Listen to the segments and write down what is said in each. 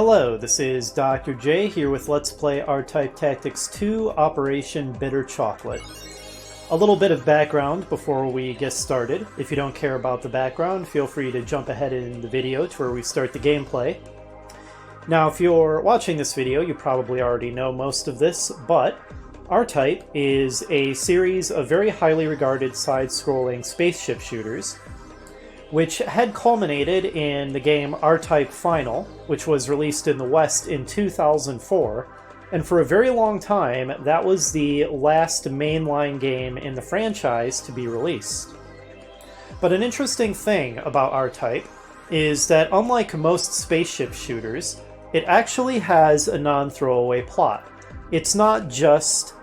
Hello, this is Dr. J here with Let's Play R-Type Tactics 2 Operation Bitter Chocolate. A little bit of background before we get started. If you don't care about the background, feel free to jump ahead in the video to where we start the gameplay. Now, if you're watching this video, you probably already know most of this, but R-Type is a series of very highly regarded side-scrolling spaceship shooters, which had culminated in the game R-Type Final, which was released in the West in 2004, and for a very long time, that was the last mainline game in the franchise to be released. But an interesting thing about R-Type is that unlike most spaceship shooters, it actually has a non-throwaway plot. It's not just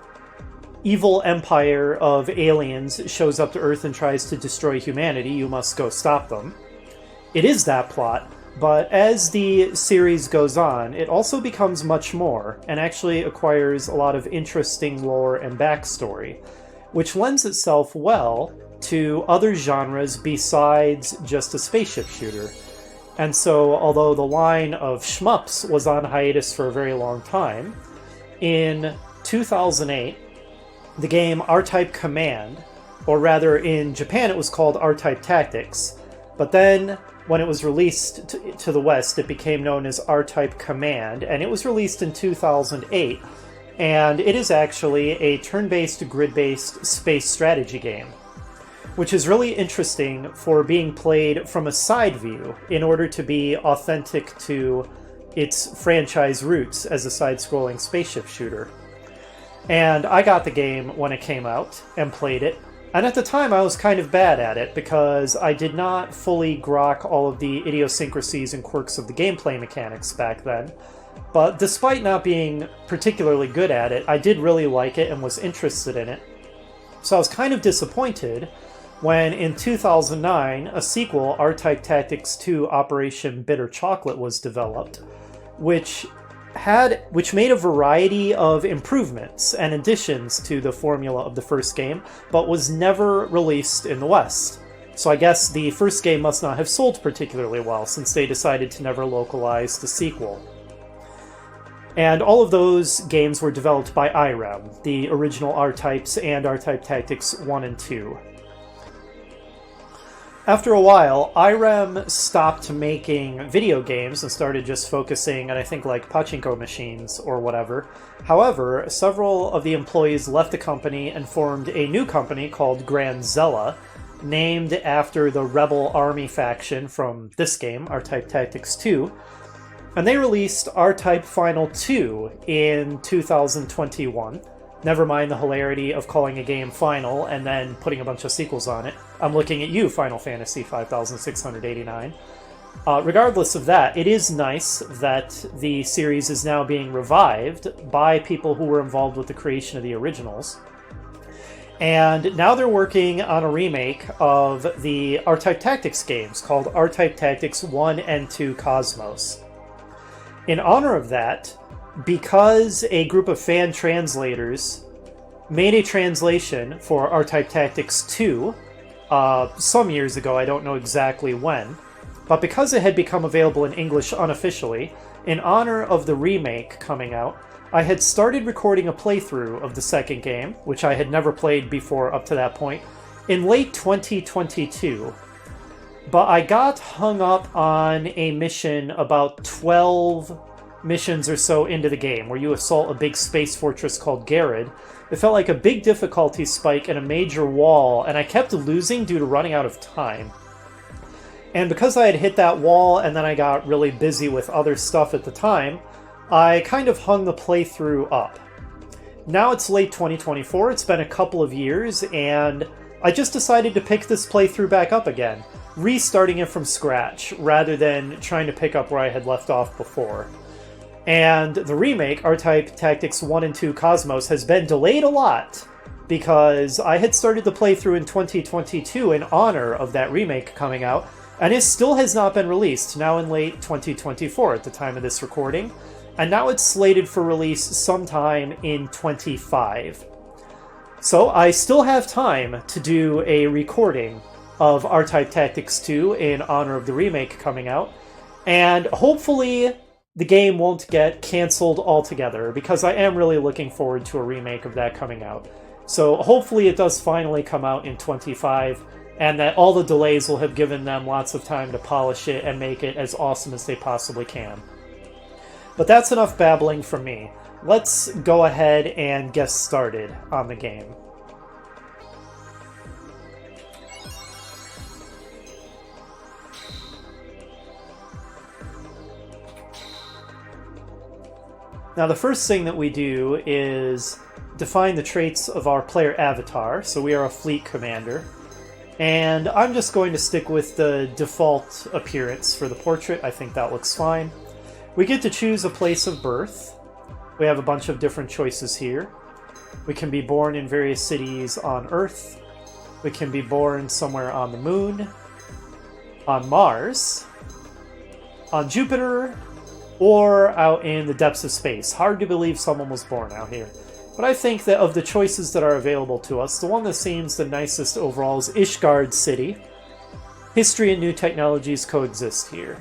evil empire of aliens shows up to Earth and tries to destroy humanity, you must go stop them. It is that plot, but as the series goes on, it also becomes much more, and actually acquires a lot of interesting lore and backstory, which lends itself well to other genres besides just a spaceship shooter. And so, although the line of shmups was on hiatus for a very long time, in 2008, the game R-Type Command, or rather in Japan it was called R-Type Tactics, but then when it was released to the West it became known as R-Type Command, and it was released in 2008, and it is actually a turn-based, grid-based space strategy game, which is really interesting for being played from a side view in order to be authentic to its franchise roots as a side-scrolling spaceship shooter. And I got the game when it came out and played it, and at the time I was kind of bad at it because I did not fully grok all of the idiosyncrasies and quirks of the gameplay mechanics back then. But despite not being particularly good at it, I did really like it and was interested in it. So I was kind of disappointed when in 2009 a sequel, R-Type Tactics 2 Operation Bitter Chocolate, was developed, which made a variety of improvements and additions to the formula of the first game, but was never released in the West. So I guess the first game must not have sold particularly well, since they decided to never localize the sequel. And all of those games were developed by IREM, the original R-Types and R-Type Tactics 1 and 2. After a while, IREM stopped making video games and started just focusing on, I think, like pachinko machines or whatever. However, several of the employees left the company and formed a new company called Grand Zella, named after the Rebel Army faction from this game, R-Type Tactics 2. And they released R-Type Final 2 in 2021. Never mind the hilarity of calling a game Final and then putting a bunch of sequels on it. I'm looking at you, Final Fantasy 5689. Regardless of that, it is nice that the series is now being revived by people who were involved with the creation of the originals. And now they're working on a remake of the R-Type Tactics games called R-Type Tactics 1 and 2 Cosmos. In honor of that, because a group of fan translators made a translation for R-Type Tactics 2 some years ago, I don't know exactly when, but because it had become available in English unofficially, in honor of the remake coming out, I had started recording a playthrough of the second game, which I had never played before up to that point, in late 2022. But I got hung up on a mission about 12 missions or so into the game, where you assault a big space fortress called Garrod. It felt like a big difficulty spike and a major wall, and I kept losing due to running out of time. And because I had hit that wall and then I got really busy with other stuff at the time, I kind of hung the playthrough up. Now it's late 2024, it's been a couple of years, and I just decided to pick this playthrough back up again, restarting it from scratch, rather than trying to pick up where I had left off before. And the remake, R-Type Tactics 1 and 2 Cosmos, has been delayed a lot because I had started the playthrough in 2022 in honor of that remake coming out, and it still has not been released, now in late 2024 at the time of this recording, and now it's slated for release sometime in 25. So I still have time to do a recording of R-Type Tactics 2 in honor of the remake coming out, and hopefully the game won't get canceled altogether, because I am really looking forward to a remake of that coming out. So hopefully it does finally come out in 25, and that all the delays will have given them lots of time to polish it and make it as awesome as they possibly can. But that's enough babbling from me. Let's go ahead and get started on the game. Now the first thing that we do is define the traits of our player avatar. So we are a fleet commander. And I'm just going to stick with the default appearance for the portrait. I think that looks fine. We get to choose a place of birth. We have a bunch of different choices here. We can be born in various cities on Earth. We can be born somewhere on the Moon, on Mars, on Jupiter, or out in the depths of space. Hard to believe someone was born out here. But I think that of the choices that are available to us, the one that seems the nicest overall is Ishgard City. History and new technologies coexist here.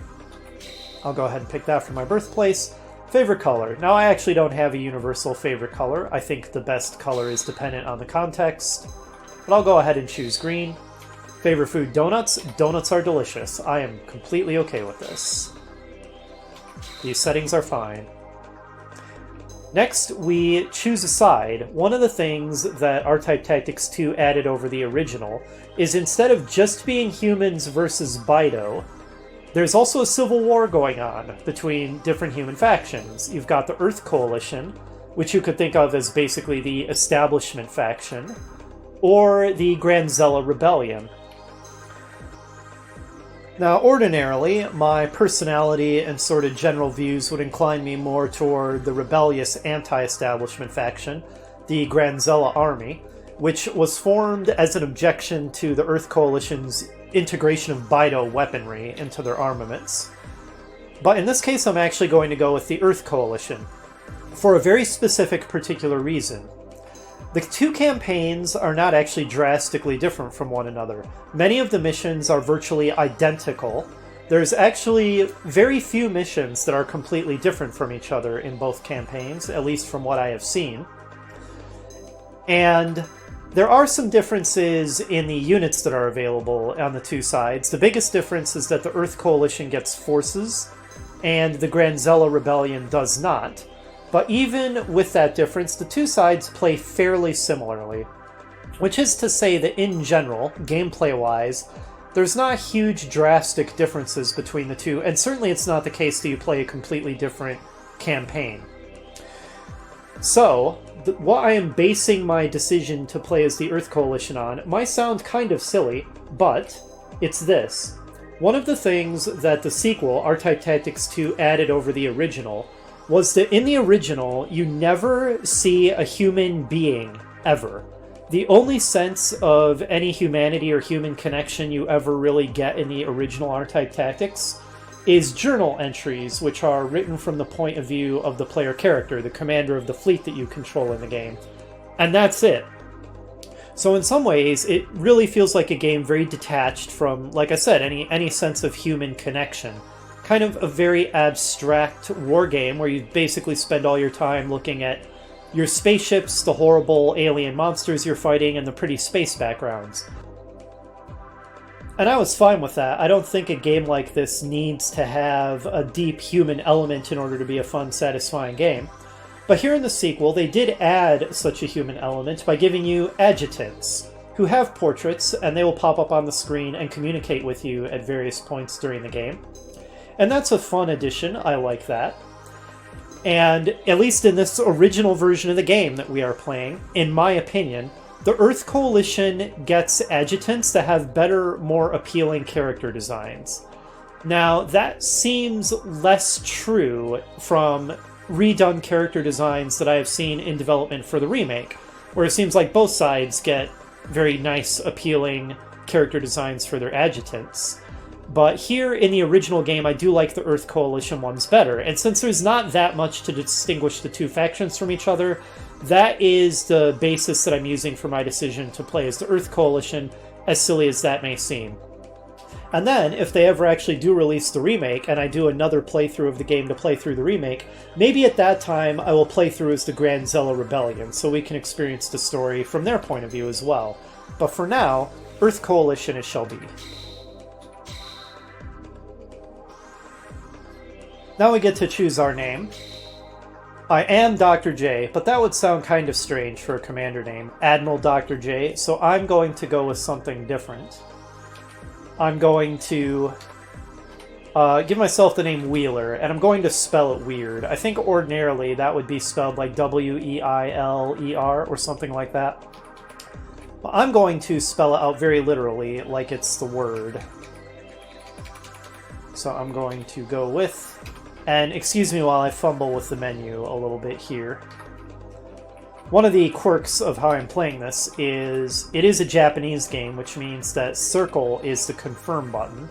I'll go ahead and pick that for my birthplace. Favorite color. Now I actually don't have a universal favorite color. I think the best color is dependent on the context. But I'll go ahead and choose green. Favorite food, donuts. Donuts are delicious. I am completely okay with this. These settings are fine. Next, we choose a side. One of the things that R-Type Tactics 2 added over the original is instead of just being humans versus Bido, there's also a civil war going on between different human factions. You've got the Earth Coalition, which you could think of as basically the establishment faction, or the Granzella Rebellion. Now, ordinarily, my personality and sort of general views would incline me more toward the rebellious anti-establishment faction, the Granzella Army, which was formed as an objection to the Earth Coalition's integration of Bido weaponry into their armaments. But in this case, I'm actually going to go with the Earth Coalition, for a very specific particular reason. The two campaigns are not actually drastically different from one another. Many of the missions are virtually identical. There's actually very few missions that are completely different from each other in both campaigns, at least from what I have seen. And there are some differences in the units that are available on the two sides. The biggest difference is that the Earth Coalition gets forces, and the Granzella Rebellion does not. But even with that difference, the two sides play fairly similarly. Which is to say that in general, gameplay-wise, there's not huge drastic differences between the two, and certainly it's not the case that you play a completely different campaign. So, what I am basing my decision to play as the Earth Coalition on might sound kind of silly, but it's this. One of the things that the sequel, R-Type Tactics 2, added over the original was that in the original, you never see a human being, ever. The only sense of any humanity or human connection you ever really get in the original R-Type Tactics is journal entries, which are written from the point of view of the player character, the commander of the fleet that you control in the game. And that's it. So in some ways, it really feels like a game very detached from, like I said, any sense of human connection. Kind of a very abstract war game where you basically spend all your time looking at your spaceships, the horrible alien monsters you're fighting, and the pretty space backgrounds. And I was fine with that. I don't think a game like this needs to have a deep human element in order to be a fun, satisfying game. But here in the sequel, they did add such a human element by giving you adjutants, who have portraits, and they will pop up on the screen and communicate with you at various points during the game. And that's a fun addition. I like that. And at least in this original version of the game that we are playing, in my opinion, the Earth Coalition gets adjutants that have better, more appealing character designs. Now, that seems less true from redone character designs that I have seen in development for the remake, where it seems like both sides get very nice, appealing character designs for their adjutants. But here in the original game, I do like the Earth Coalition ones better. And since there's not that much to distinguish the two factions from each other, that is the basis that I'm using for my decision to play as the Earth Coalition, as silly as that may seem. And then, if they ever actually do release the remake, and I do another playthrough of the game to play through the remake, maybe at that time I will play through as the Grand Zella Rebellion, so we can experience the story from their point of view as well. But for now, Earth Coalition it shall be. Now we get to choose our name. I am Dr. J, but that would sound kind of strange for a commander name, Admiral Dr. J, so I'm going to go with something different. I'm going to give myself the name Wheeler, and I'm going to spell it weird. I think ordinarily that would be spelled like W-E-I-L-E-R or something like that. But I'm going to spell it out very literally, like it's the word. So I'm going to go with... And excuse me while I fumble with the menu a little bit here. One of the quirks of how I'm playing this is it is a Japanese game, which means that circle is the confirm button.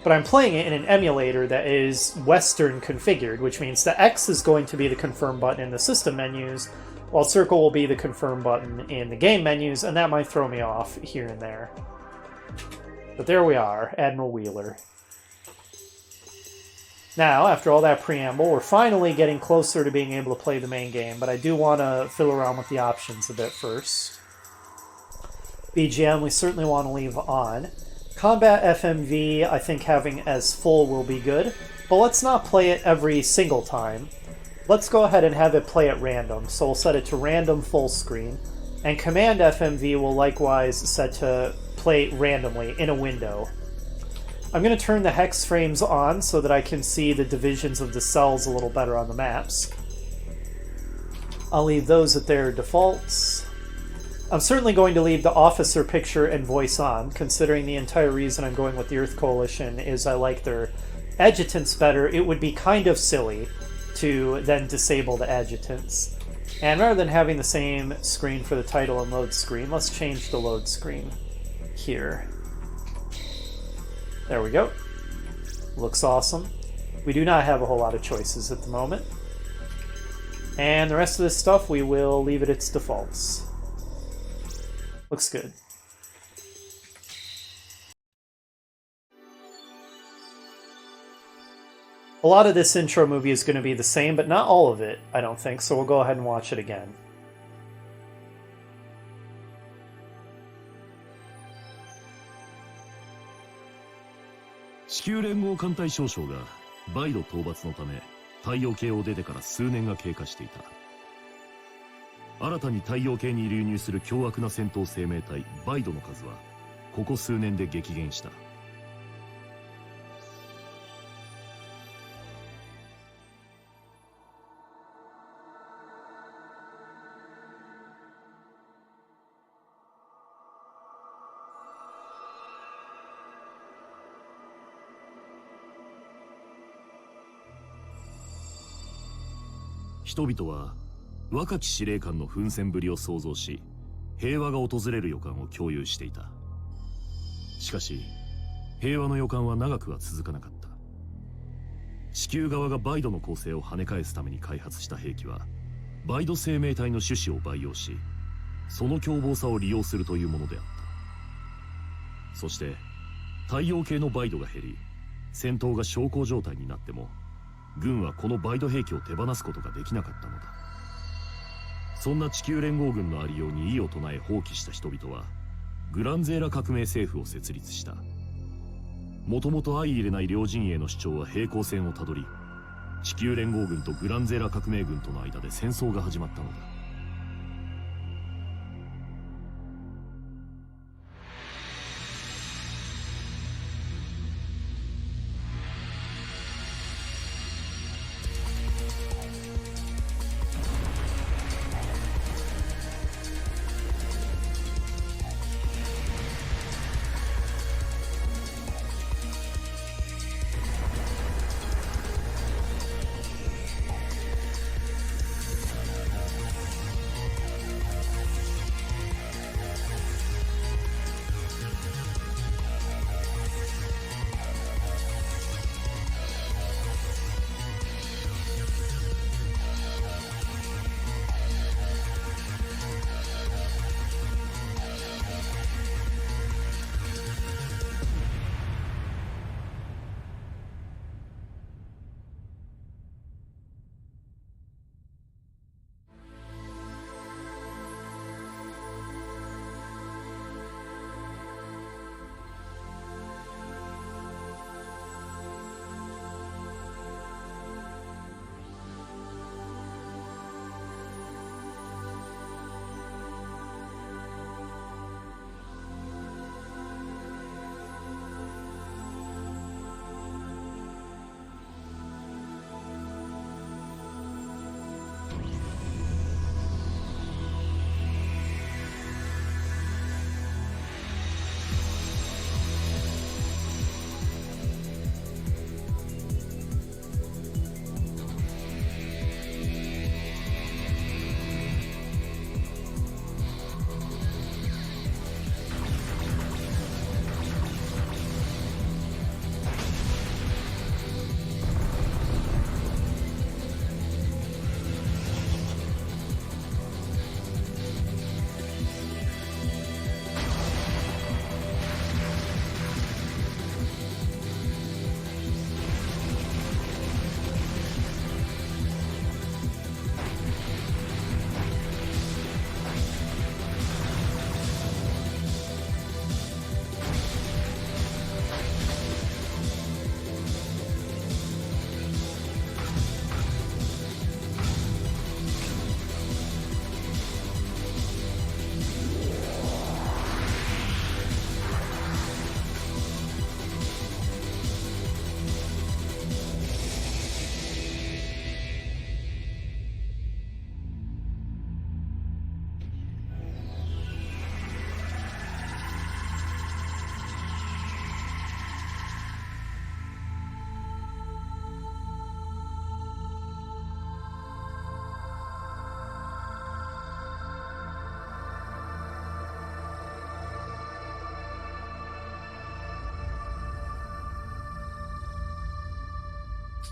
But I'm playing it in an emulator that is Western configured, which means that X is going to be the confirm button in the system menus, while circle will be the confirm button in the game menus, and that might throw me off here and there. But there we are, Admiral Wheeler. Now, after all that preamble, we're finally getting closer to being able to play the main game, but I do want to fiddle around with the options a bit first. BGM, we certainly want to leave on. Combat FMV, I think having as full will be good, but let's not play it every single time. Let's go ahead and have it play at random, so we'll set it to random full screen, and Command FMV will likewise set to play randomly in a window. I'm going to turn the hex frames on so that I can see the divisions of the cells a little better on the maps. I'll leave those at their defaults. I'm certainly going to leave the officer picture and voice on, considering the entire reason I'm going with the Earth Coalition is I like their adjutants better. It would be kind of silly to then disable the adjutants. And rather than having the same screen for the title and load screen, let's change the load screen here. There we go. Looks awesome. We do not have a whole lot of choices at the moment. And the rest of this stuff we will leave at its defaults. Looks good. A lot of this intro movie is going to be the same, but not all of it, I don't think, so we'll go ahead and watch it again. 地球連合艦隊少将がバイド討伐のため太陽系を出てから数年が経過していた。新たに太陽系に流入する凶悪な戦闘生命体バイドの数はここ数年で激減した。人々は若き司令官の奮戦ぶりを想像し、平和が訪れる予感を共有していた。しかし平和の予感は長くは続かなかった。地球側がバイドの構成を跳ね返すために開発した兵器はバイド生命体の種子を培養し、その凶暴さを利用するというものであった。そして太陽系のバイドが減り、戦闘が小康状態になっても軍はこのバイド兵器を手放すことができなかったのだ。そんな地球連合軍のありように異を唱え放棄した人々はグランゼーラ革命政府を設立した。もともと相入れない両陣営の主張は平行線をたどり、地球連合軍とグランゼーラ革命軍との間で戦争が始まったのだ。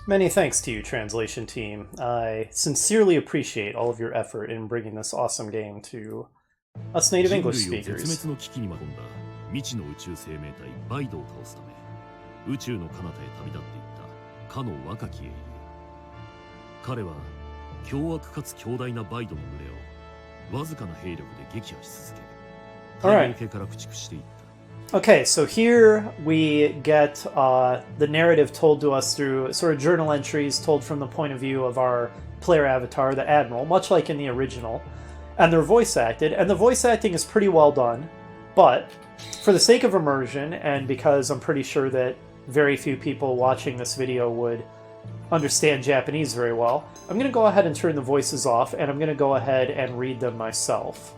Many thanks to you, translation team. I sincerely appreciate all of your effort in bringing this awesome game to us native 人 English 類を絶 speakers. 滅の危機に巻き込んだ未知の宇宙生命体バイドを倒すため宇宙の彼方へ旅立っていったかの若き英雄。彼は凶悪かつ強大なバイドの群れをわずかな兵力で撃破し続け大量系から駆逐していった。Okay, so here we get the narrative told to us through sort of journal entries told from the point of view of our player avatar, the Admiral, much like in the original. And they're voice acted, and the voice acting is pretty well done, but for the sake of immersion, and because I'm pretty sure that very few people watching this video would understand Japanese very well, I'm going to go ahead and turn the voices off, and I'm going to go ahead and read them myself.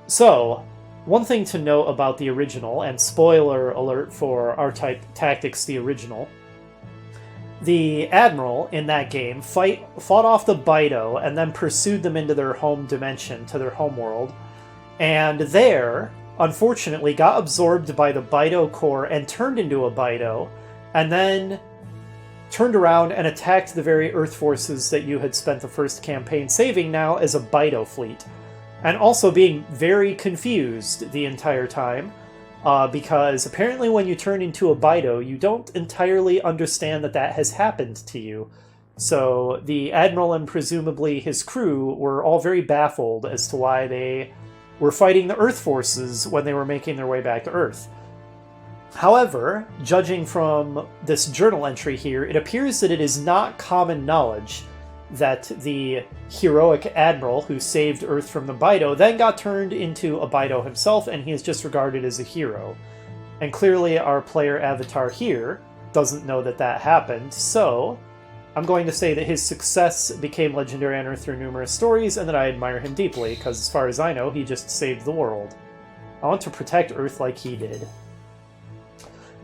So, one thing to note about the original, and spoiler alert for R-Type Tactics, the original, the Admiral in that game fought off the Bido and then pursued them into their home dimension, to their home world, and there, unfortunately, got absorbed by the Bido core and turned into a Bido, and then turned around and attacked the very Earth forces that you had spent the first campaign saving now as a Bido fleet. And also being very confused the entire time, because apparently when you turn into a Bido, you don't entirely understand that that has happened to you. So the Admiral and presumably his crew were all very baffled as to why they were fighting the Earth forces when they were making their way back to Earth. However, judging from this journal entry here, it appears that it is not common knowledge that the heroic Admiral who saved Earth from the Bido then got turned into a Bido himself, and he is just regarded as a hero. And clearly our player avatar here doesn't know that that happened, so I'm going to say that his success became legendary on Earth through numerous stories, and that I admire him deeply, because as far as I know, he just saved the world. I want to protect Earth like he did.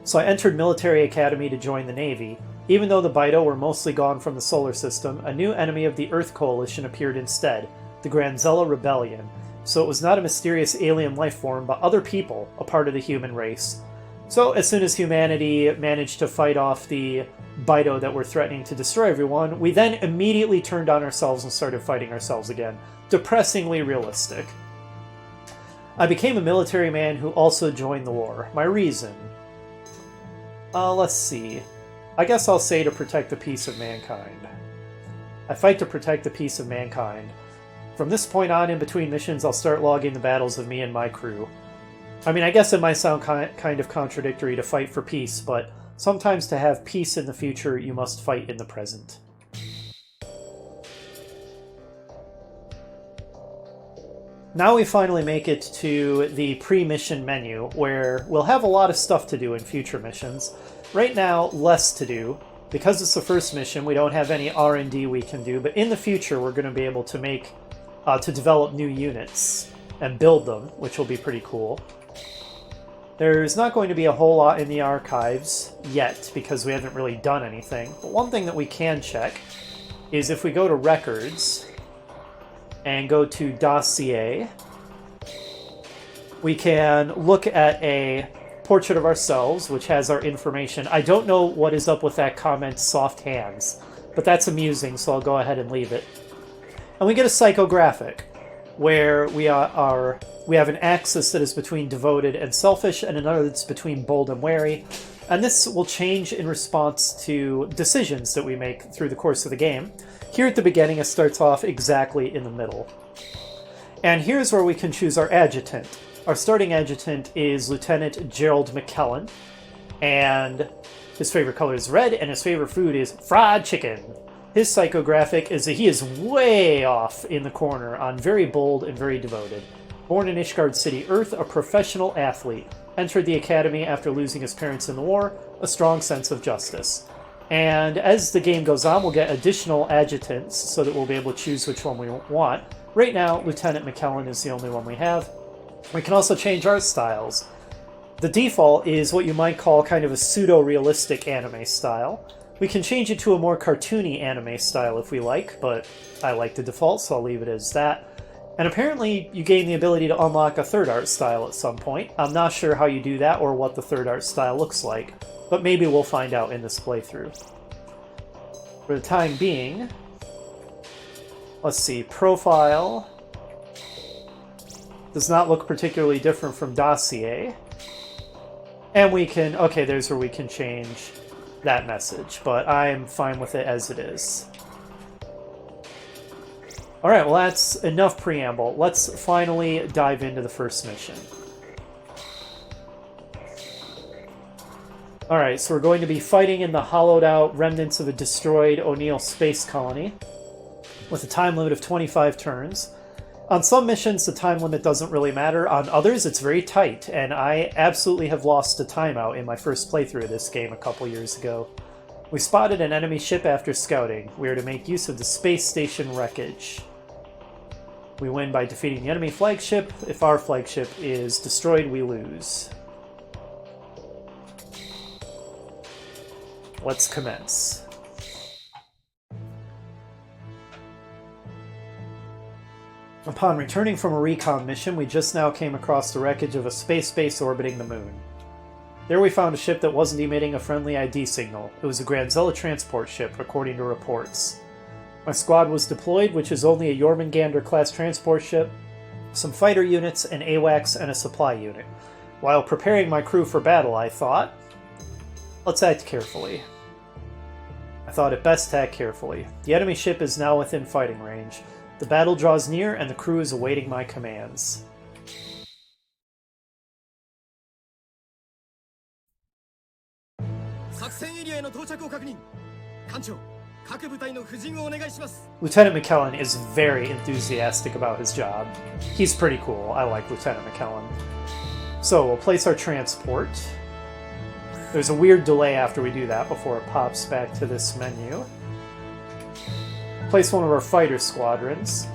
So I entered military academy to join the Navy. Even though the Bido were mostly gone from the solar system, a new enemy of the Earth Coalition appeared instead, the Granzella Rebellion. So it was not a mysterious alien life form, but other people, a part of the human race. So as soon as humanity managed to fight off the Bido that were threatening to destroy everyone, we then immediately turned on ourselves and started fighting ourselves again. Depressingly realistic. I became a military man who also joined the war. My reason? Let's see. I guess I'll say to protect the peace of mankind. I fight to protect the peace of mankind. From this point on, in between missions, I'll start logging the battles of me and my crew. I mean, I guess it might sound kind of contradictory to fight for peace, but sometimes to have peace in the future, you must fight in the present. Now we finally make it to the pre-mission menu, where we'll have a lot of stuff to do in future missions. Right now, less to do. Because it's the first mission, we don't have any R&D we can do, but in the future we're going to be able to develop new units and build them, which will be pretty cool. There's not going to be a whole lot in the archives yet, because we haven't really done anything. But one thing that we can check is if we go to Records and go to Dossier, we can look at a portrait of ourselves, which has our information. I don't know what is up with that comment, soft hands, but that's amusing, so I'll go ahead and leave it. And we get a psychographic, where we have an axis that is between devoted and selfish, and another that's between bold and wary. And this will change in response to decisions that we make through the course of the game. Here at the beginning, it starts off exactly in the middle. And here's where we can choose our adjutant. Our starting adjutant is Lieutenant Gerald McKellen, and his favorite color is red, and his favorite food is fried chicken. His psychographic is that he is way off in the corner on very bold and very devoted. Born in Ishgard City, Earth, a professional athlete. Entered the academy after losing his parents in the war, a strong sense of justice. And as the game goes on, we'll get additional adjutants so that we'll be able to choose which one we want. Right now, Lieutenant McKellen is the only one we have. We can also change art styles. The default is what you might call kind of a pseudo-realistic anime style. We can change it to a more cartoony anime style if we like, but I like the default, so I'll leave it as that. And apparently you gain the ability to unlock a third art style at some point. I'm not sure how you do that or what the third art style looks like. But maybe we'll find out in this playthrough. For the time being, let's see, profile does not look particularly different from dossier. And we can, okay, there's where we can change that message, but I'm fine with it as it is. Alright, well that's enough preamble. Let's finally dive into the first mission. Alright, so we're going to be fighting in the hollowed out remnants of a destroyed O'Neill space colony with a time limit of 25 turns. On some missions, the time limit doesn't really matter. On others, it's very tight, and I absolutely have lost a timeout in my first playthrough of this game a couple years ago. We spotted an enemy ship after scouting. We are to make use of the space station wreckage. We win by defeating the enemy flagship. If our flagship is destroyed, we lose. Let's commence. Upon returning from a recon mission, we just now came across the wreckage of a space base orbiting the moon. There we found a ship that wasn't emitting a friendly ID signal. It was a Granzella transport ship, according to reports. My squad was deployed, which is only a Jormungandr-class transport ship, some fighter units, an AWACS, and a supply unit. While preparing my crew for battle, I thought, let's act carefully. I thought it best to act carefully. The enemy ship is now within fighting range. The battle draws near, and the crew is awaiting my commands. Lieutenant McKellen is very enthusiastic about his job. He's pretty cool. I like Lieutenant McKellen. So we'll place our transport. There's a weird delay after we do that before it pops back to this menu. Place one of our fighter squadrons.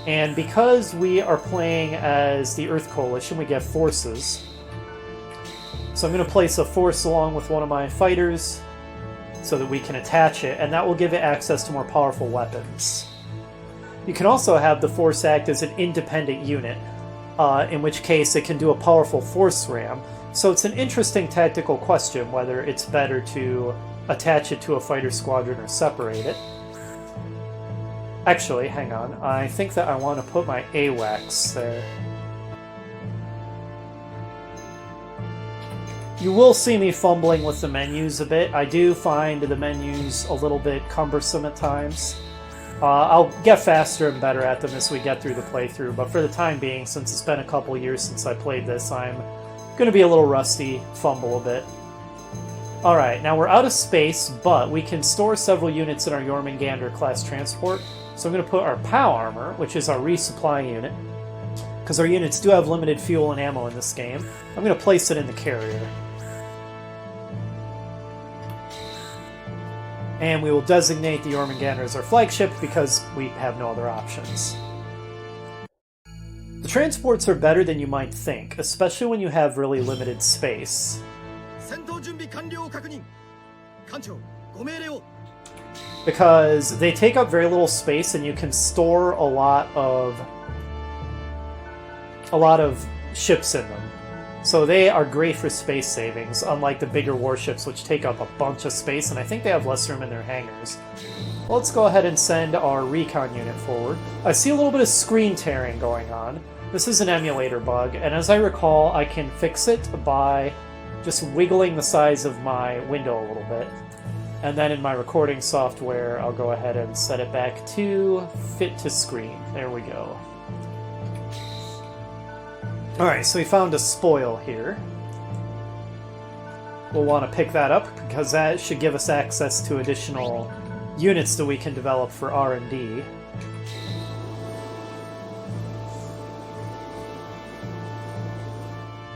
And because we are playing as the Earth Coalition, we get forces. So I'm going to place a force along with one of my fighters so that we can attach it, and that will give it access to more powerful weapons. You can also have the force act as an independent unit, in which case it can do a powerful force ram. So it's an interesting tactical question whether it's better to attach it to a fighter squadron or separate it. Actually, hang on. I think that I want to put my AWACS there. You will see me fumbling with the menus a bit. I do find the menus a little bit cumbersome at times. I'll get faster and better at them as we get through the playthrough, but for the time being, since it's been a couple years since I played this, I'm going to be a little rusty, fumble a bit. Alright, now we're out of space, but we can store several units in our Jormungandr-class transport. So I'm going to put our POW armor, which is our resupply unit, because our units do have limited fuel and ammo in this game. I'm going to place it in the carrier. And we will designate the Jormungandr as our flagship because we have no other options. The transports are better than you might think, especially when you have really limited space. Because they take up very little space and you can store a lot of ships in them. So they are great for space savings, unlike the bigger warships which take up a bunch of space, and I think they have less room in their hangars. Let's go ahead and send our recon unit forward. I see a little bit of screen tearing going on. This is an emulator bug, and as I recall, I can fix it by just wiggling the size of my window a little bit. And then in my recording software, I'll go ahead and set it back to fit to screen. There we go. Alright, so we found a spoil here. We'll want to pick that up, because that should give us access to additional units that we can develop for R&D.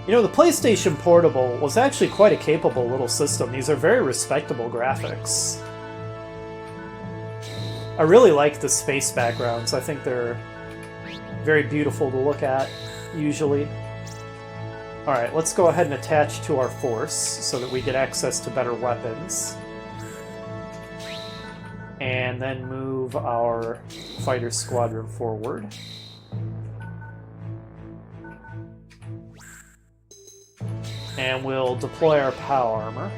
You know, the PlayStation Portable was actually quite a capable little system. These are very respectable graphics. I really like the space backgrounds. I think they're very beautiful to look at, usually. Alright, let's go ahead and attach to our force so that we get access to better weapons. And then move our fighter squadron forward. And we'll deploy our POW armor.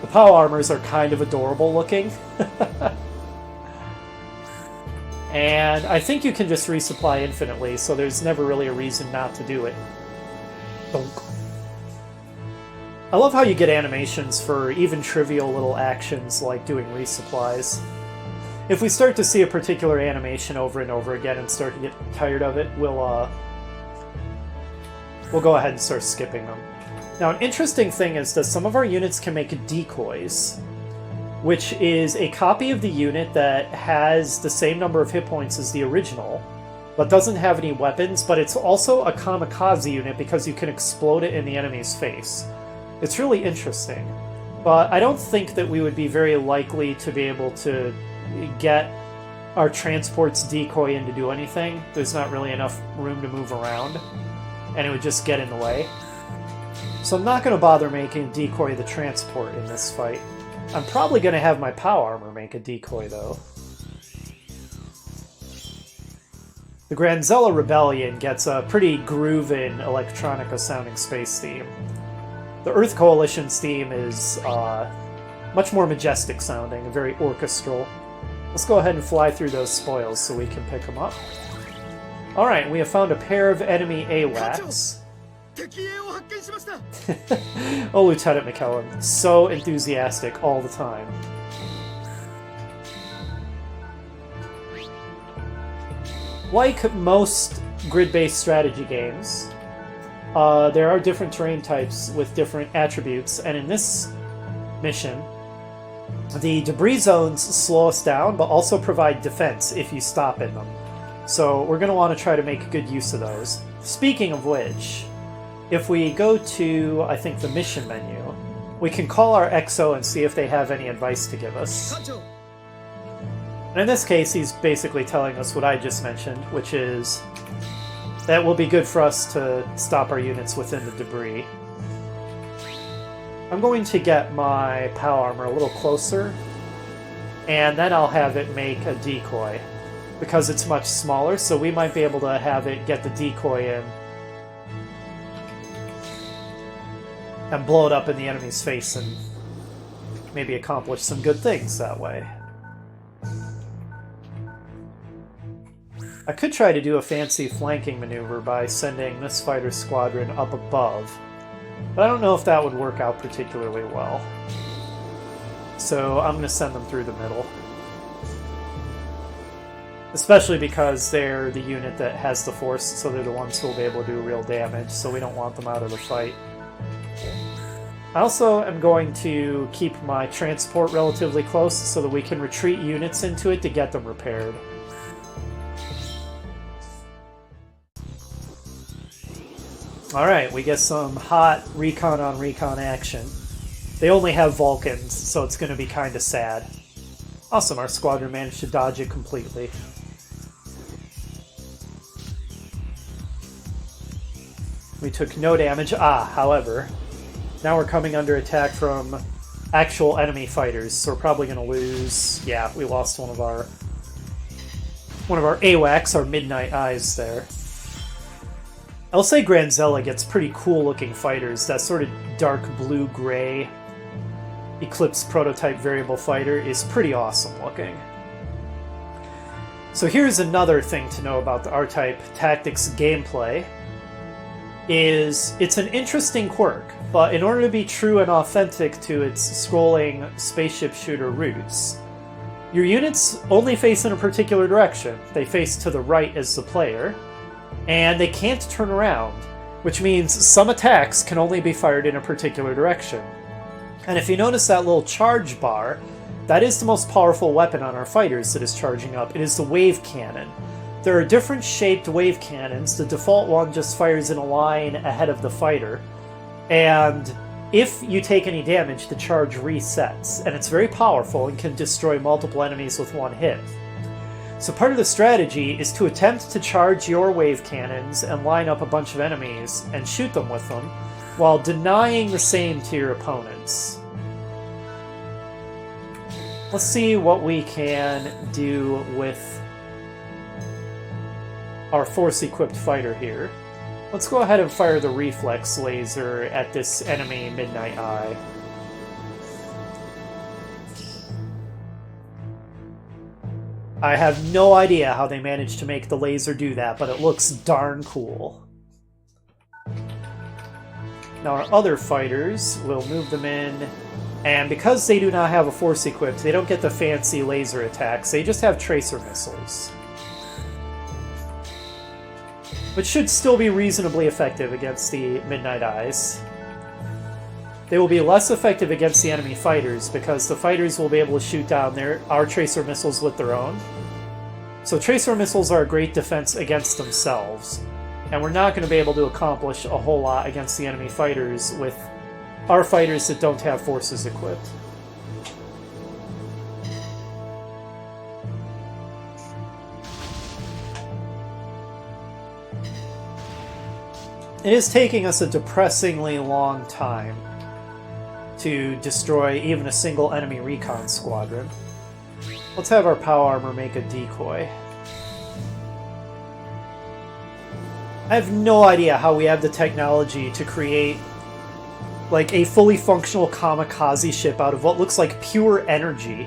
The POW armors are kind of adorable looking. And I think you can just resupply infinitely, so there's never really a reason not to do it. Donk. I love how you get animations for even trivial little actions like doing resupplies. If we start to see a particular animation over and over again and start to get tired of it, we'll go ahead and start skipping them. Now, an interesting thing is that some of our units can make decoys, which is a copy of the unit that has the same number of hit points as the original, but doesn't have any weapons, but it's also a kamikaze unit because you can explode it in the enemy's face. It's really interesting, but I don't think that we would be very likely to be able to get our transport's decoy in to do anything. There's not really enough room to move around, and it would just get in the way. So I'm not going to bother making decoy the transport in this fight. I'm probably going to have my POW armor make a decoy, though. The Granzella Rebellion gets a pretty groovin' electronica-sounding space theme. The Earth Coalition's theme is much more majestic sounding, and very orchestral. Let's go ahead and fly through those spoils so we can pick them up. Alright, we have found a pair of enemy AWACS. Oh, Lieutenant McKellen, so enthusiastic all the time. Like most grid-based strategy games, there are different terrain types with different attributes, and in this mission, the debris zones slow us down, but also provide defense if you stop in them. So we're going to want to try to make good use of those. Speaking of which, if we go to, I think, the mission menu, we can call our XO and see if they have any advice to give us. And in this case, he's basically telling us what I just mentioned, which is that will be good for us to stop our units within the debris. I'm going to get my POW armor a little closer, and then I'll have it make a decoy, because it's much smaller, so we might be able to have it get the decoy in and blow it up in the enemy's face and maybe accomplish some good things that way. I could try to do a fancy flanking maneuver by sending this fighter squadron up above, but I don't know if that would work out particularly well. So I'm going to send them through the middle. Especially because they're the unit that has the force, so they're the ones who will be able to do real damage, so we don't want them out of the fight. I also am going to keep my transport relatively close so that we can retreat units into it to get them repaired. Alright, we get some hot recon on recon action. They only have Vulcans, so it's going to be kind of sad. Awesome, our squadron managed to dodge it completely. We took no damage. However, now we're coming under attack from actual enemy fighters, so we're probably going to lose. Yeah, we lost one of our AWACS, our Midnight Eyes there. I'll say Granzella gets pretty cool-looking fighters. That sort of dark blue-gray Eclipse prototype variable fighter is pretty awesome looking. So here's another thing to know about the R-Type Tactics gameplay. It's an interesting quirk, but in order to be true and authentic to its scrolling spaceship shooter roots, your units only face in a particular direction. They face to the right as the player, and they can't turn around, which means some attacks can only be fired in a particular direction. And if you notice that little charge bar, that is the most powerful weapon on our fighters that is charging up. It is the wave cannon. There are different shaped wave cannons. The default one just fires in a line ahead of the fighter, and if you take any damage, the charge resets, and it's very powerful and can destroy multiple enemies with one hit. So part of the strategy is to attempt to charge your wave cannons and line up a bunch of enemies and shoot them with them, while denying the same to your opponents. Let's see what we can do with our force-equipped fighter here. Let's go ahead and fire the reflex laser at this enemy Midnight Eye. I have no idea how they managed to make the laser do that, but it looks darn cool. Now our other fighters, we'll move them in, and because they do not have a force equipped, they don't get the fancy laser attacks, they just have tracer missiles. Which should still be reasonably effective against the Midnight Eyes. They will be less effective against the enemy fighters, because the fighters will be able to shoot down our tracer missiles with their own. So tracer missiles are a great defense against themselves. And we're not going to be able to accomplish a whole lot against the enemy fighters with our fighters that don't have forces equipped. It is taking us a depressingly long time to destroy even a single enemy recon squadron. Let's have our POW armor make a decoy. I have no idea how we have the technology to create like a fully functional kamikaze ship out of what looks like pure energy.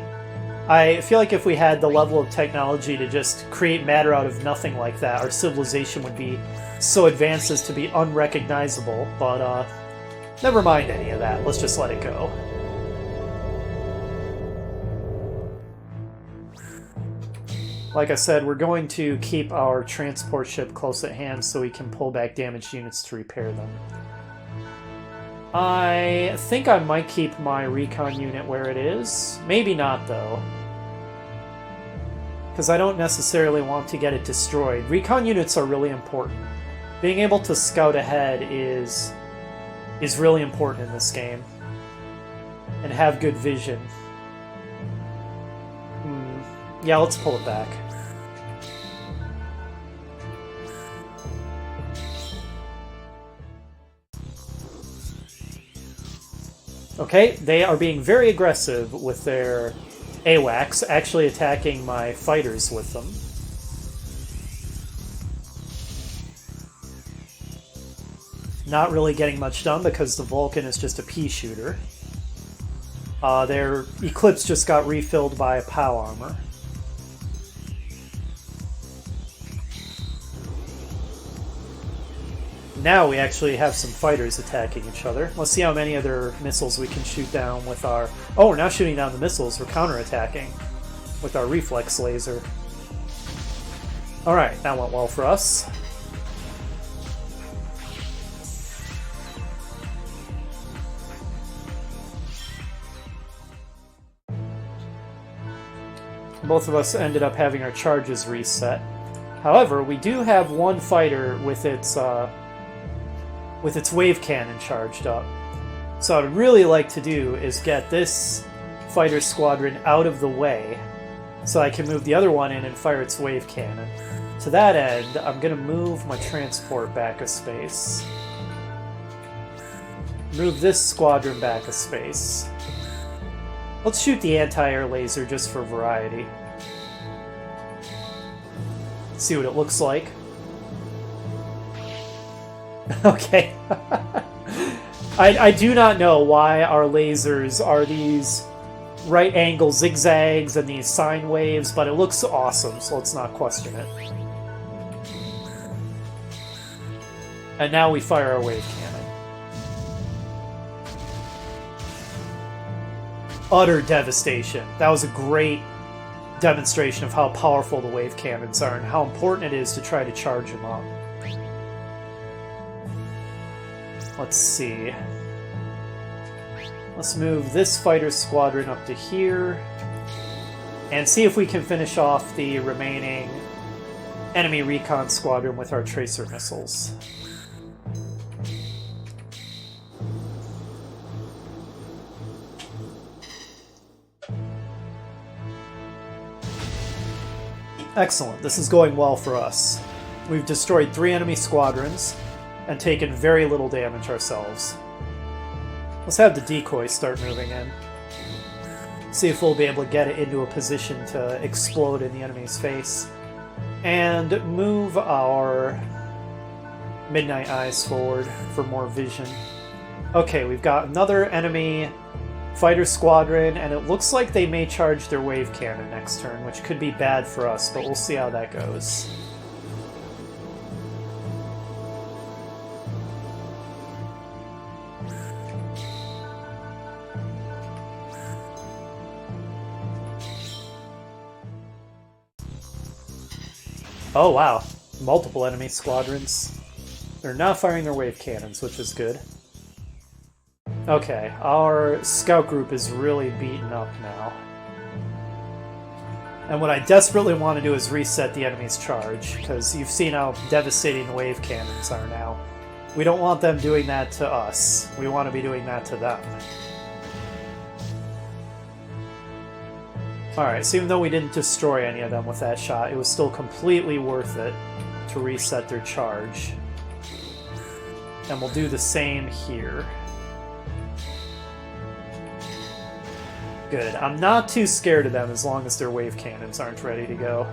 I feel like if we had the level of technology to just create matter out of nothing like that, our civilization would be so advanced as to be unrecognizable, but never mind any of that. Let's just let it go. Like I said, we're going to keep our transport ship close at hand so we can pull back damaged units to repair them. I think I might keep my recon unit where it is. Maybe not, though. Because I don't necessarily want to get it destroyed. Recon units are really important. Being able to scout ahead is really important in this game. And have good vision. Yeah, let's pull it back. Okay, they are being very aggressive with their AWACS, actually attacking my fighters with them. Not really getting much done because the Vulcan is just a pea shooter. Their Eclipse just got refilled by POW armor. Now we actually have some fighters attacking each other. Let's see how many other missiles we can shoot down with our... Oh, we're not shooting down the missiles, we're counterattacking with our reflex laser. Alright, that went well for us. Both of us ended up having our charges reset. However, we do have one fighter with its wave cannon charged up. So what I'd really like to do is get this fighter squadron out of the way so I can move the other one in and fire its wave cannon. To that end, I'm going to move my transport back a space. Move this squadron back a space. Let's shoot the anti-air laser just for variety. See what it looks like. Okay. I do not know why our lasers are these right angle zigzags and these sine waves, but it looks awesome, so let's not question it. And now we fire our wave cannon. Utter devastation. That was a great demonstration of how powerful the wave cannons are and how important it is to try to charge them up. Let's see. Let's move this fighter squadron up to here and see if we can finish off the remaining enemy recon squadron with our tracer missiles. Excellent. This is going well for us. We've destroyed 3 enemy squadrons and taken very little damage ourselves. Let's have the decoy start moving in. See if we'll be able to get it into a position to explode in the enemy's face. And move our Midnight Eyes forward for more vision. Okay, we've got another enemy fighter squadron, and it looks like they may charge their wave cannon next turn, which could be bad for us, but we'll see how that goes. Oh wow, multiple enemy squadrons. They're not firing their wave cannons, which is good. Okay, our scout group is really beaten up now. And what I desperately want to do is reset the enemy's charge, because you've seen how devastating the wave cannons are now. We don't want them doing that to us. We want to be doing that to them. Alright, so even though we didn't destroy any of them with that shot, it was still completely worth it to reset their charge. And we'll do the same here. Good. I'm not too scared of them as long as their wave cannons aren't ready to go.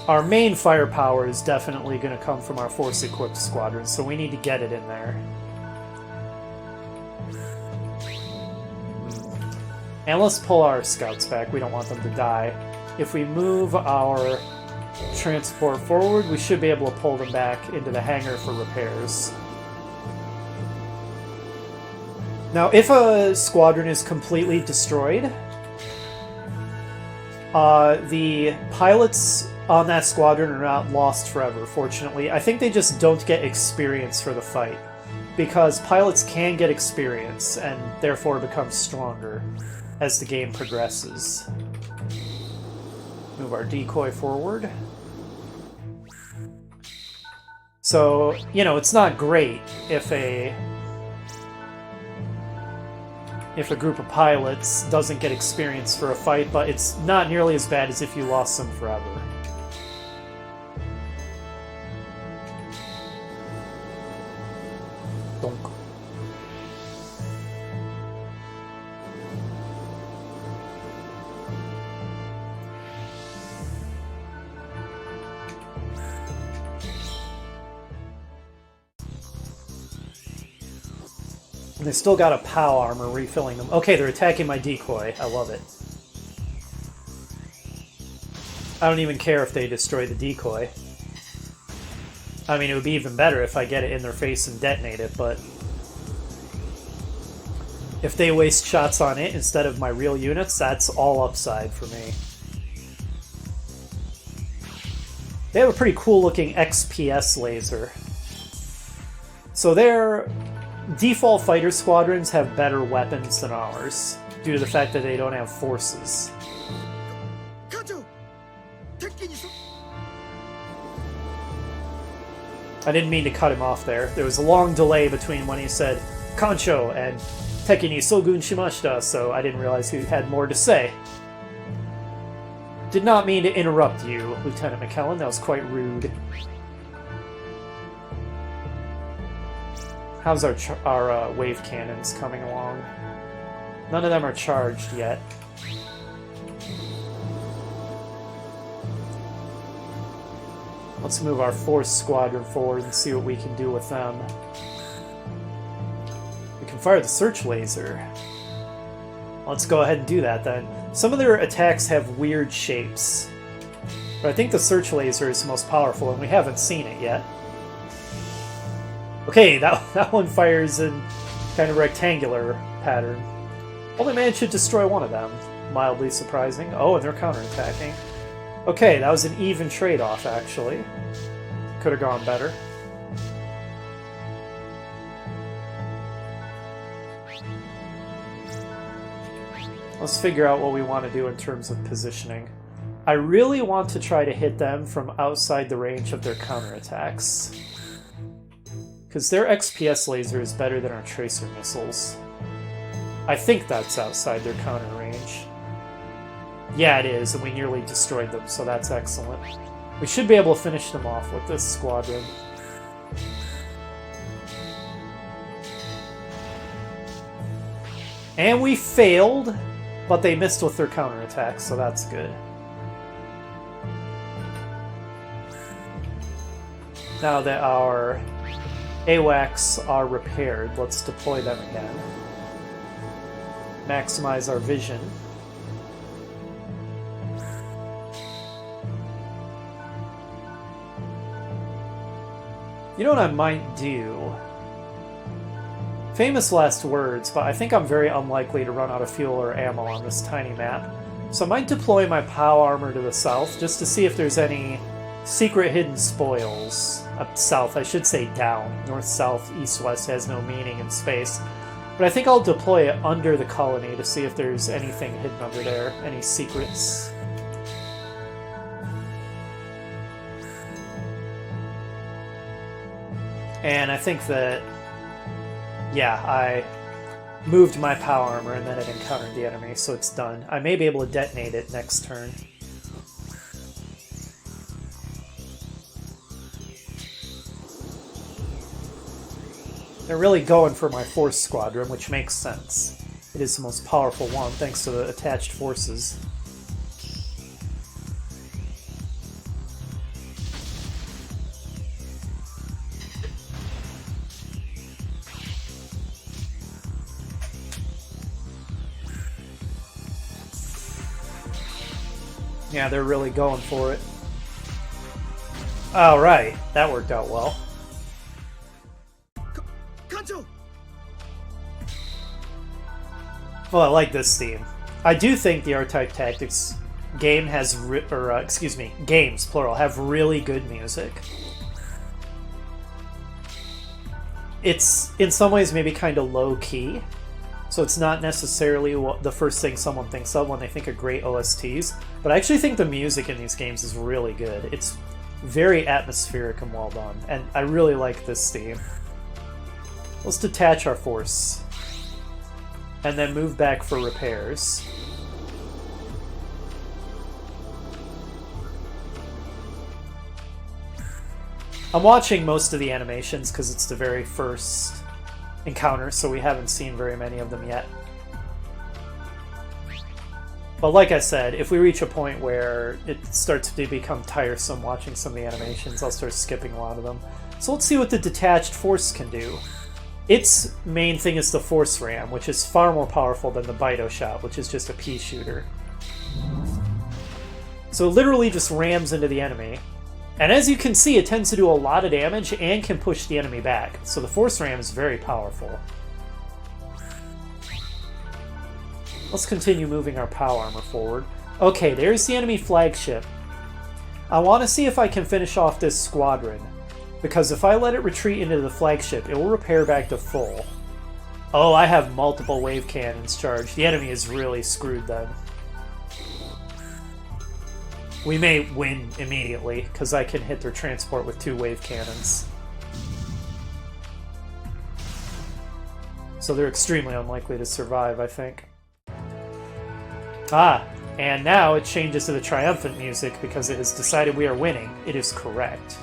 Our main firepower is definitely going to come from our force-equipped squadrons, so we need to get it in there. And let's pull our scouts back. We don't want them to die. If we move our transport forward, we should be able to pull them back into the hangar for repairs. Now, if a squadron is completely destroyed, the pilots on that squadron are not lost forever, fortunately. I think they just don't get experience for the fight, because pilots can get experience and therefore become stronger as the game progresses. Move our decoy forward. So, you know, it's not great if a group of pilots doesn't get experience for a fight, but it's not nearly as bad as if you lost them forever. Donk. And they still got a POW armor, refilling them. Okay, they're attacking my decoy. I love it. I don't even care if they destroy the decoy. I mean, it would be even better if I get it in their face and detonate it, but if they waste shots on it instead of my real units, that's all upside for me. They have a pretty cool-looking XPS laser. So their default fighter squadrons have better weapons than ours, due to the fact that they don't have forces. I didn't mean to cut him off there. There was a long delay between when he said Kancho and Teki ni sogun shimashita, so I didn't realize he had more to say. Did not mean to interrupt you, Lieutenant McKellen. That was quite rude. How's our wave cannons coming along? None of them are charged yet. Let's move our force squadron forward and see what we can do with them. We can fire the search laser. Let's go ahead and do that then. Some of their attacks have weird shapes, but I think the search laser is the most powerful, and we haven't seen it yet. Okay, that one fires in kind of rectangular pattern. Only managed to destroy one of them. Mildly surprising. Oh, and they're counterattacking. Okay, that was an even trade-off, actually. Could have gone better. Let's figure out what we want to do in terms of positioning. I really want to try to hit them from outside the range of their counterattacks, because their XPS laser is better than our tracer missiles. I think that's outside their counter range. Yeah, it is, and we nearly destroyed them, so that's excellent. We should be able to finish them off with this squadron. And we failed, but they missed with their counterattacks, so that's good. Now that our AWACS are repaired. Let's deploy them again. Maximize our vision. You know what I might do? Famous last words, but I think I'm very unlikely to run out of fuel or ammo on this tiny map. So I might deploy my POW armor to the south, just to see if there's any secret hidden spoils. Up south, I should say down. North, south, east, west has no meaning in space. But I think I'll deploy it under the colony to see if there's anything hidden under there, any secrets. And I think that, yeah, I moved my POW armor and then it encountered the enemy, so it's done. I may be able to detonate it next turn. They're really going for my force squadron, which makes sense. It is the most powerful one, thanks to the attached forces. Yeah, they're really going for it. Alright, that worked out well. Well, I like this theme. I do think the R-Type Tactics game has, games, plural, have really good music. It's, in some ways, maybe kind of low-key, so it's not necessarily the first thing someone thinks of when they think of great OSTs, but I actually think the music in these games is really good. It's very atmospheric and well done, and I really like this theme. Let's detach our force. And then move back for repairs. I'm watching most of the animations because it's the very first encounter, so we haven't seen very many of them yet. But like I said, if we reach a point where it starts to become tiresome watching some of the animations, I'll start skipping a lot of them. So let's see what the detached force can do. Its main thing is the Force Ram, which is far more powerful than the Bito Shot, which is just a pea shooter. So it literally just rams into the enemy. And as you can see, it tends to do a lot of damage and can push the enemy back. So the Force Ram is very powerful. Let's continue moving our POW armor forward. Okay, there's the enemy flagship. I want to see if I can finish off this squadron. Because if I let it retreat into the flagship, it will repair back to full. Oh, I have multiple wave cannons charged. The enemy is really screwed then. We may win immediately, because I can hit their transport with 2 wave cannons. So they're extremely unlikely to survive, I think. Ah, and now it changes to the triumphant music because it has decided we are winning. It is correct.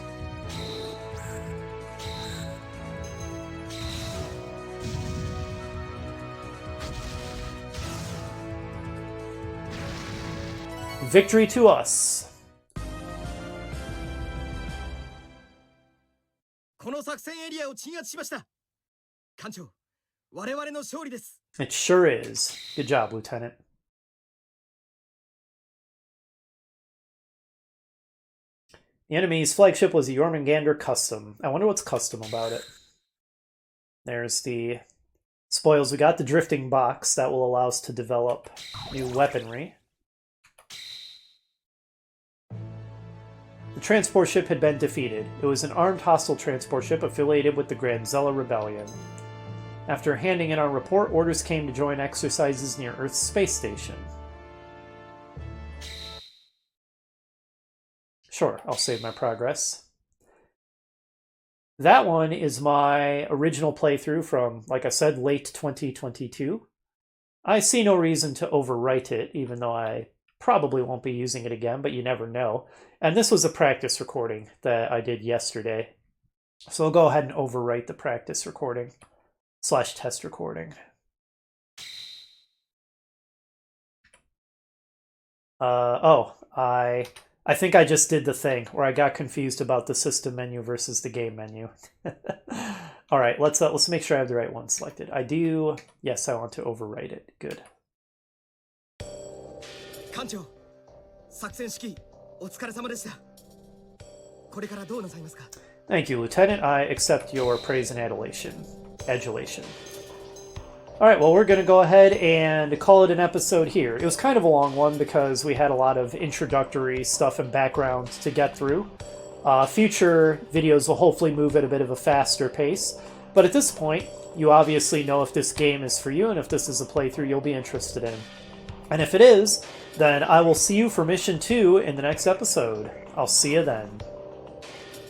Victory to us. It sure is. Good job, Lieutenant. The enemy's flagship was a Jormungandr Custom. I wonder what's custom about it. There's the spoils. We got the drifting box that will allow us to develop new weaponry. The transport ship had been defeated. It was an armed hostile transport ship affiliated with the Granzella Rebellion. After handing in our report, orders came to join exercises near Earth's space station. Sure, I'll save my progress. That one is my original playthrough from, like I said, late 2022. I see no reason to overwrite it, even though I probably won't be using it again, but you never know. And this was a practice recording that I did yesterday. So I'll go ahead and overwrite the practice recording / test recording. I I think I just did the thing where I got confused about the system menu versus the game menu. All right, let's make sure I have the right one selected. I do. Yes, I want to overwrite it. Good. 艦長、作戦指揮お疲れ様でした。これからどうなさいますか？ Thank you, Lieutenant. I accept your praise and adulation. Adulation. All right, well, we're going to go ahead and call it an episode here. It was kind of a long one because we had a lot of introductory stuff and background to get through. Future videos will hopefully move at a bit of a faster pace. But at this point, you obviously know if this game is for you and if this is a playthrough you'll be interested in. And if it is, then I will see you for Mission 2 in the next episode. I'll see you then.